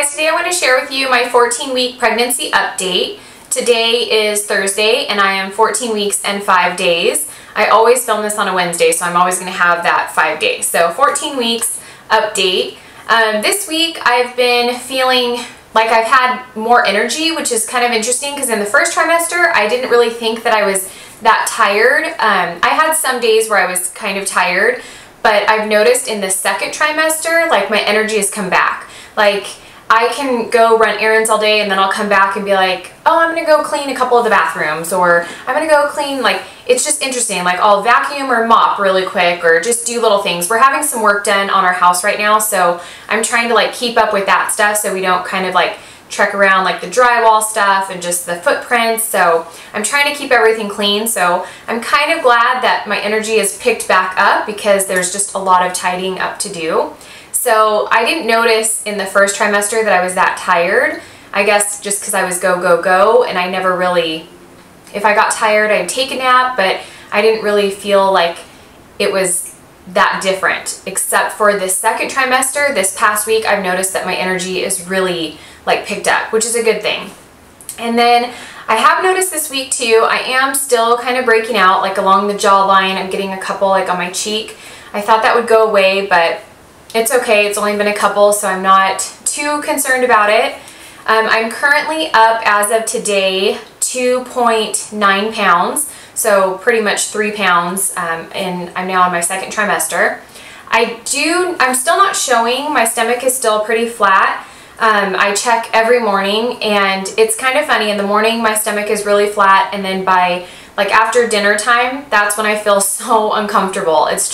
guys, today I want to share with you my 14-week pregnancy update. Today is Thursday and I am 14 weeks and 5 days. I always film this on a Wednesday, so I'm always going to have that 5 days. So 14 weeks update. This week I've been feeling like I've had more energy, which is kind of interesting because in the first trimester I didn't really think that I was that tired. I had some days where I was kind of tired, but I've noticed in the second trimester, like my energy has come back. Like I can go run errands all day and then I'll come back and be like, oh, I'm gonna go clean a couple of the bathrooms, or I'm gonna go clean, like, it's just interesting. Like I'll vacuum or mop really quick or just do little things. We're having some work done on our house right now, so I'm trying to like keep up with that stuff so we don't kind of like trek around like the drywall stuff and just the footprints. So I'm trying to keep everything clean. So I'm kind of glad that my energy is picked back up because there's just a lot of tidying up to do. So I didn't notice in the first trimester that I was that tired. I guess just because I was go, and I never really, if I got tired, I'd take a nap, but I didn't really feel like it was that different. Except for this second trimester, this past week, I've noticed that my energy is really like picked up, which is a good thing. And then I have noticed this week too, I am still kind of breaking out like along the jawline. I'm getting a couple like on my cheek. I thought that would go away, but it's okay. It's only been a couple, so I'm not too concerned about it. I'm currently up as of today 2.9 pounds, so pretty much 3 pounds, and I'm now in my second trimester. I'm still not showing. My stomach is still pretty flat. I check every morning and it's kind of funny. In the morning my stomach is really flat, and then by like after dinner time, that's when I feel so uncomfortable. It's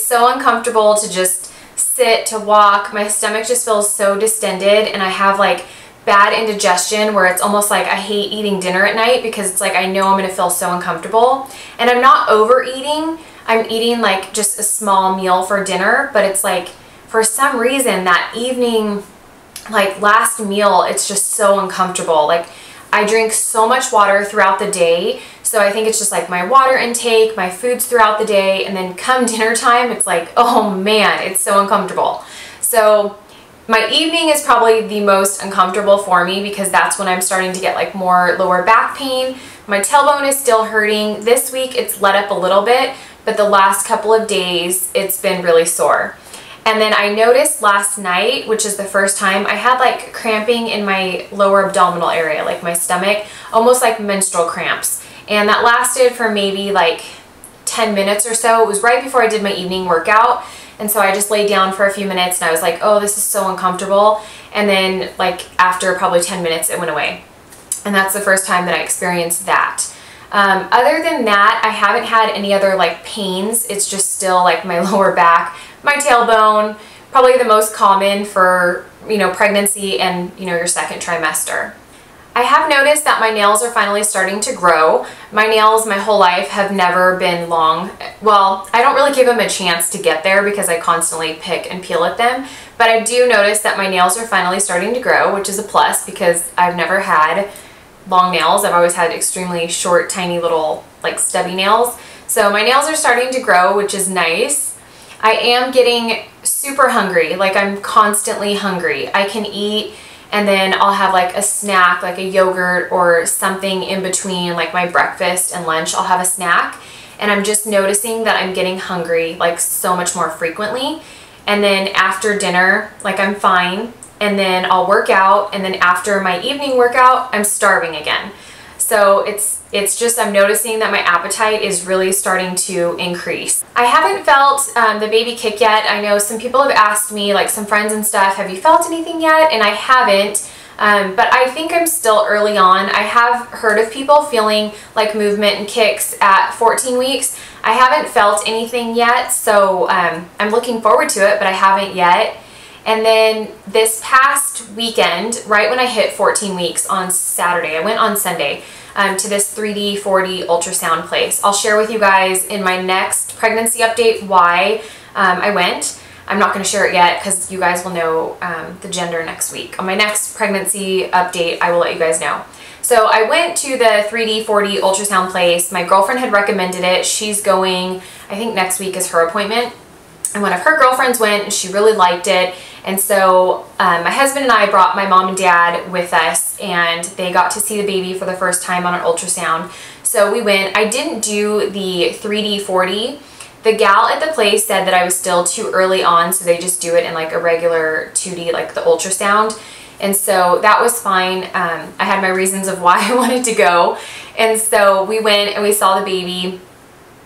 so uncomfortable to just sit, to walk. My stomach just feels so distended, and I have like bad indigestion where it's almost like I hate eating dinner at night because it's like I know I'm going to feel so uncomfortable. And I'm not overeating. I'm eating like just a small meal for dinner, but it's like for some reason that evening, like last meal, it's just so uncomfortable. Like I drink so much water throughout the day, so I think it's just like my water intake, my foods throughout the day, and then come dinner time, it's like, oh man, it's so uncomfortable. So my evening is probably the most uncomfortable for me because that's when I'm starting to get like more lower back pain. My tailbone is still hurting. This week it's let up a little bit, but the last couple of days it's been really sore. And then I noticed last night, which is the first time, I had like cramping in my lower abdominal area, like my stomach, almost like menstrual cramps. And that lasted for maybe like 10 minutes or so. It was right before I did my evening workout. And so I just laid down for a few minutes and I was like, oh, this is so uncomfortable. And then like after probably 10 minutes, it went away. And that's the first time that I experienced that. Other than that, I haven't had any other like pains. It's just still like my lower back, my tailbone, probably the most common for, you know, pregnancy and, you know, your second trimester. I have noticed that my nails are finally starting to grow. My nails my whole life have never been long. Well, I don't really give them a chance to get there because I constantly pick and peel at them, but I do notice that my nails are finally starting to grow, which is a plus because I've never had long nails. I've always had extremely short, tiny little like stubby nails. So my nails are starting to grow, which is nice. I am getting super hungry. Like I'm constantly hungry. I can eat and then I'll have like a snack, like a yogurt or something in between like my breakfast and lunch. I'll have a snack, and I'm just noticing that I'm getting hungry like so much more frequently. And then after dinner, like I'm fine. And then I'll work out, and then after my evening workout, I'm starving again. So it's just, I'm noticing that my appetite is really starting to increase. I haven't felt the baby kick yet. I know some people have asked me, like some friends and stuff, have you felt anything yet? And I haven't, but I think I'm still early on. I have heard of people feeling like movement and kicks at 14 weeks. I haven't felt anything yet, so I'm looking forward to it, but I haven't yet. And then this past weekend, right when I hit 14 weeks on Saturday, I went on Sunday to this 3D 4D ultrasound place. I'll share with you guys in my next pregnancy update why I went. I'm not going to share it yet because you guys will know the gender next week. On my next pregnancy update, I will let you guys know. So I went to the 3D 4D ultrasound place. My girlfriend had recommended it. She's going, I think next week is her appointment. and one of her girlfriends went and she really liked it. And so my husband and I brought my mom and dad with us, and they got to see the baby for the first time on an ultrasound. So we went. I didn't do the 3D 4D. The gal at the place said that I was still too early on, so they just do it in like a regular 2D, like the ultrasound. And so that was fine. I had my reasons of why I wanted to go. And so we went and we saw the baby,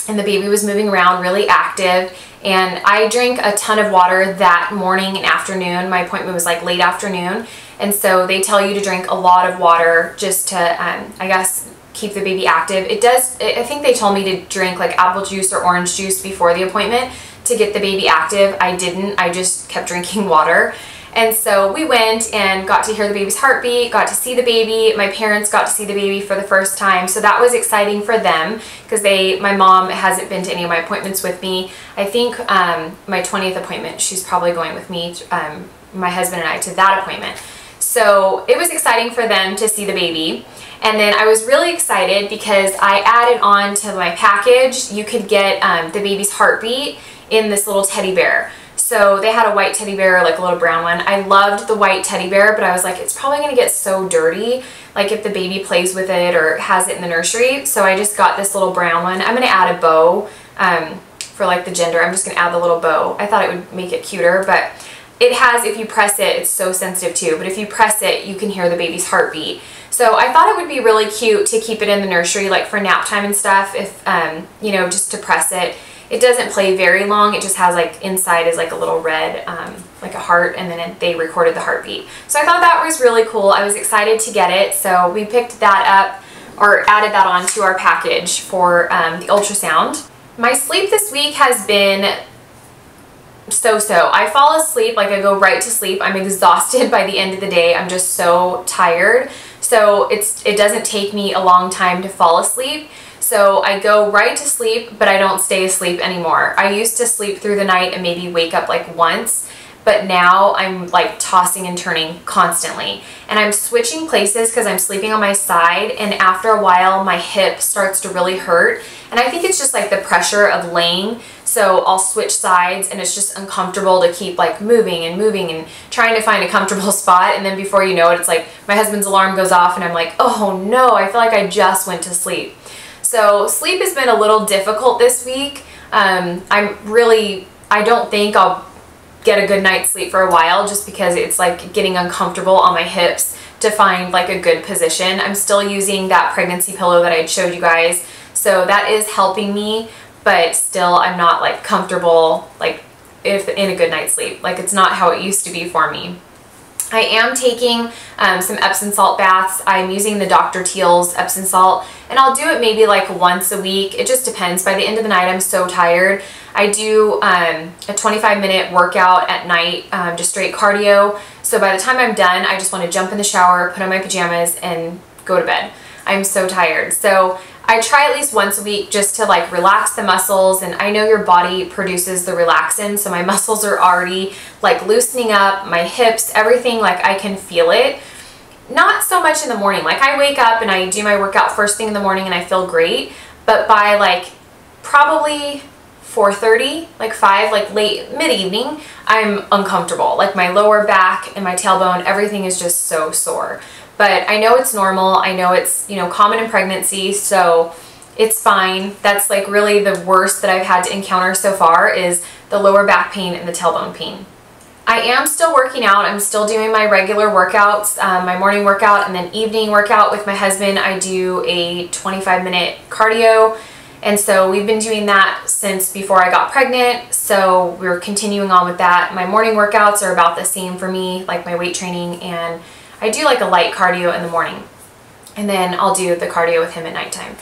and the baby was moving around, really active. And I drank a ton of water that morning and afternoon. My appointment was like late afternoon. And so they tell you to drink a lot of water just to, I guess, keep the baby active. It does, I think they told me to drink like apple juice or orange juice before the appointment to get the baby active. I didn't. I just kept drinking water. And so we went and got to hear the baby's heartbeat, got to see the baby. My parents got to see the baby for the first time. So that was exciting for them because my mom hasn't been to any of my appointments with me. I think my 20th appointment, she's probably going with me, my husband and I, to that appointment. So it was exciting for them to see the baby. And then I was really excited because I added on to my package, you could get the baby's heartbeat in this little teddy bear. So they had a white teddy bear, like a little brown one. I loved the white teddy bear, but I was like, it's probably gonna get so dirty, like if the baby plays with it or has it in the nursery. So I just got this little brown one. I'm gonna add a bow for like the gender. I'm just gonna add the little bow. I thought it would make it cuter, but it has, if you press it, it's so sensitive too, but if you press it, you can hear the baby's heartbeat. So I thought it would be really cute to keep it in the nursery, like for nap time and stuff, if, you know, just to press it. It doesn't play very long. It just has like inside is like a little red, like a heart, and then they recorded the heartbeat. So I thought that was really cool. I was excited to get it. So we picked that up or added that on to our package for the ultrasound. My sleep this week has been so-so. I fall asleep, like I go right to sleep. I'm exhausted by the end of the day. I'm just so tired. So it doesn't take me a long time to fall asleep. So I go right to sleep, but I don't stay asleep anymore. I used to sleep through the night and maybe wake up like once, but now I'm like tossing and turning constantly. And I'm switching places because I'm sleeping on my side, and after a while my hip starts to really hurt. And I think it's just like the pressure of laying. So I'll switch sides and it's just uncomfortable to keep like moving and trying to find a comfortable spot. And then before you know it, it's like my husband's alarm goes off and I'm like, oh no, I feel like I just went to sleep. So sleep has been a little difficult this week. I don't think I'll get a good night's sleep for a while just because it's like getting uncomfortable on my hips to find like a good position. I'm still using that pregnancy pillow that I showed you guys. So that is helping me, but still I'm not like comfortable like if in a good night's sleep. Like it's not how it used to be for me. I am taking some Epsom salt baths. I'm using the Dr. Teal's Epsom salt, and I'll do it maybe like once a week. It just depends. By the end of the night, I'm so tired. I do a 25-minute workout at night, just straight cardio. So by the time I'm done, I just want to jump in the shower, put on my pajamas, and go to bed. I'm so tired. So I try at least once a week just to like relax the muscles, and I know your body produces the relaxin, so my muscles are already like loosening up, my hips, everything, like I can feel it. Not so much in the morning. Like I wake up and I do my workout first thing in the morning and I feel great, but by like probably 4:30, like 5, like late mid-evening, I'm uncomfortable. Like my lower back and my tailbone, everything is just so sore. But I know it's normal. I know it's, you know, common in pregnancy, so it's fine. That's like really the worst that I've had to encounter so far is the lower back pain and the tailbone pain. I am still working out. I'm still doing my regular workouts, my morning workout and then evening workout with my husband. I do a 25-minute cardio, and so we've been doing that since before I got pregnant, so we're continuing on with that. My morning workouts are about the same for me, like my weight training, and I do like a light cardio in the morning, and then I'll do the cardio with him at nighttime.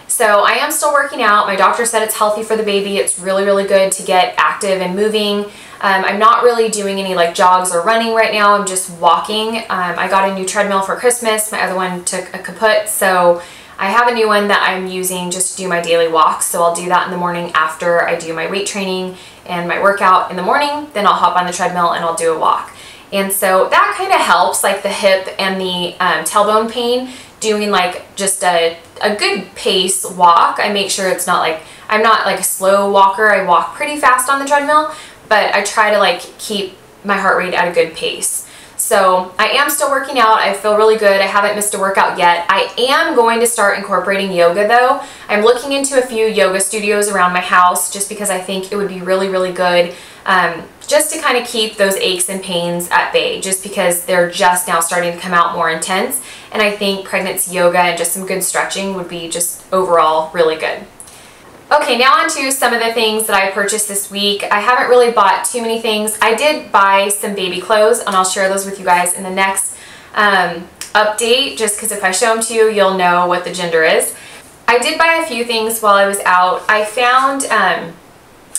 So I am still working out. My doctor said it's healthy for the baby. It's really, really good to get active and moving. I'm not really doing any like jogs or running right now. I'm just walking. I got a new treadmill for Christmas. My other one took a kaput, so I have a new one that I'm using just to do my daily walks. So I'll do that in the morning after I do my weight training and my workout in the morning. Then I'll hop on the treadmill and I'll do a walk. And so that kind of helps, like the hip and the tailbone pain, doing like just a good pace walk. I make sure it's not like, I'm not like a slow walker. I walk pretty fast on the treadmill, but I try to like keep my heart rate at a good pace. So I am still working out. I feel really good. I haven't missed a workout yet. I am going to start incorporating yoga though. I'm looking into a few yoga studios around my house just because I think it would be really, really good just to kind of keep those aches and pains at bay, just because they're just now starting to come out more intense. And I think pregnancy yoga and just some good stretching would be just overall really good. Okay, now on to some of the things that I purchased this week. I haven't really bought too many things. I did buy some baby clothes, and I'll share those with you guys in the next update, just because if I show them to you, you'll know what the gender is. I did buy a few things while I was out. I found,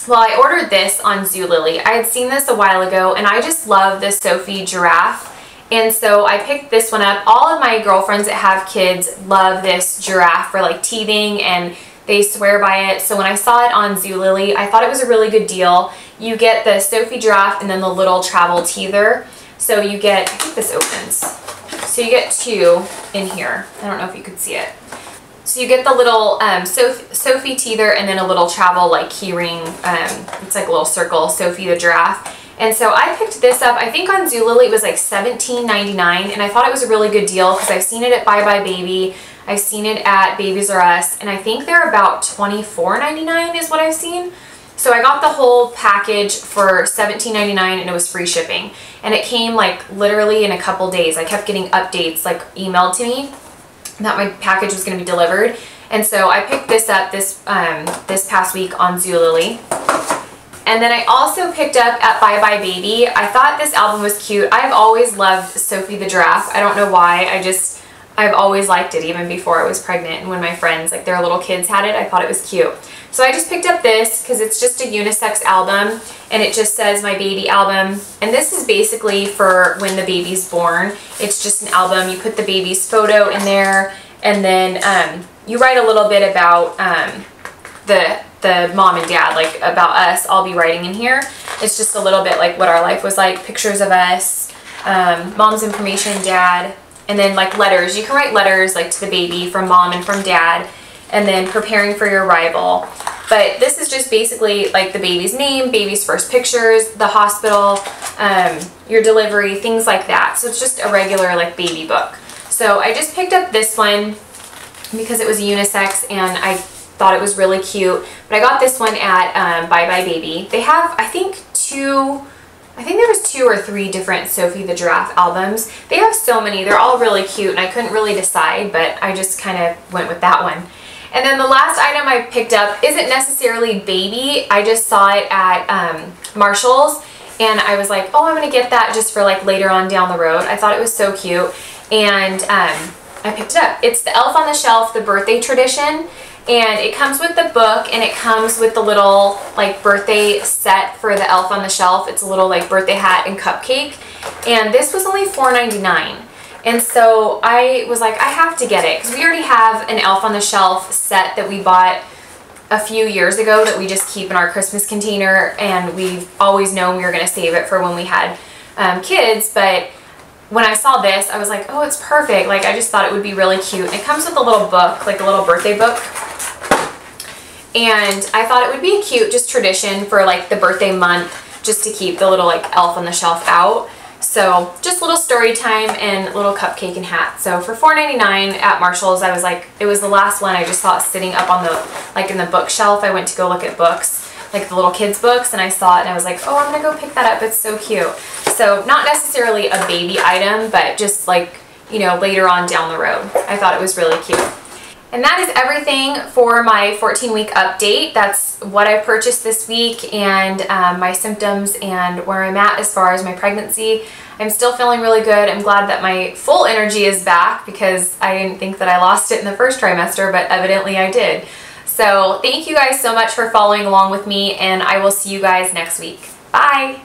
well, I ordered this on Zulily. I had seen this a while ago, and I just love this Sophie giraffe. And so I picked this one up. All of my girlfriends that have kids love this giraffe for like teething, and they swear by it. So when I saw it on Zulily, I thought it was a really good deal. You get the Sophie giraffe and then the little travel teether. So you get, I think this opens. So you get two in here. I don't know if you could see it. So you get the little Sophie teether and then a little travel like key ring. It's like a little circle, Sophie the giraffe. And so I picked this up, I think on Zulily it was like $17.99, and I thought it was a really good deal because I've seen it at Bye Bye Baby. I've seen it at Babies R Us, and I think they're about $24.99 is what I've seen. So I got the whole package for $17.99 and it was free shipping. And it came like literally in a couple days. I kept getting updates like emailed to me that my package was going to be delivered. And so I picked this up this past week on Zulily. And then I also picked up at Bye Bye Baby. I thought this album was cute. I've always loved Sophie the giraffe. I don't know why. I've always liked it even before I was pregnant, and when my friends, like their little kids had it, I thought it was cute. So I just picked up this because it's just a unisex album, and it just says my baby album. And this is basically for when the baby's born. It's just an album. You put the baby's photo in there, and then you write a little bit about the mom and dad, like about us. I'll be writing in here. It's just a little bit like what our life was like, pictures of us, mom's information, dad. And then like letters, you can write letters like to the baby from mom and from dad, and then preparing for your arrival. But this is just basically like the baby's name, baby's first pictures, the hospital, your delivery, things like that. So it's just a regular like baby book. So I just picked up this one because it was unisex and I thought it was really cute. But I got this one at Bye Bye Baby. They have, I think there was 2 or 3 different Sophie the Giraffe albums. They have so many. They're all really cute, and I couldn't really decide, but I just kind of went with that one. And then the last item I picked up isn't necessarily baby. I just saw it at Marshall's, and I was like, oh, I'm going to get that just for like later on down the road. I thought it was so cute, and I picked it up. It's the Elf on the Shelf, the birthday tradition. And it comes with the book, and it comes with the little like birthday set for the Elf on the Shelf. It's a little like birthday hat and cupcake, and this was only $4.99. And so I was like, I have to get it because we already have an Elf on the Shelf set that we bought a few years ago that we just keep in our Christmas container, and we've always known we were going to save it for when we had kids. But when I saw this, I was like, oh, it's perfect. Like, I just thought it would be really cute. And it comes with a little book, like a little birthday book. And I thought it would be a cute just tradition for like the birthday month, just to keep the little like Elf on the Shelf out. So just a little story time and a little cupcake and hat. So for $4.99 at Marshall's, I was like, it was the last one I just saw it sitting up on the, like in the bookshelf. I went to go look at books, like the little kids books, and I saw it and I was like, oh, I'm gonna go pick that up. It's so cute. So not necessarily a baby item, but just like, you know, later on down the road. I thought it was really cute. And that is everything for my 14-week update. That's what I purchased this week, and my symptoms and where I'm at as far as my pregnancy. I'm still feeling really good. I'm glad that my full energy is back because I didn't think that I lost it in the first trimester, but evidently I did. So thank you guys so much for following along with me, and I will see you guys next week. Bye!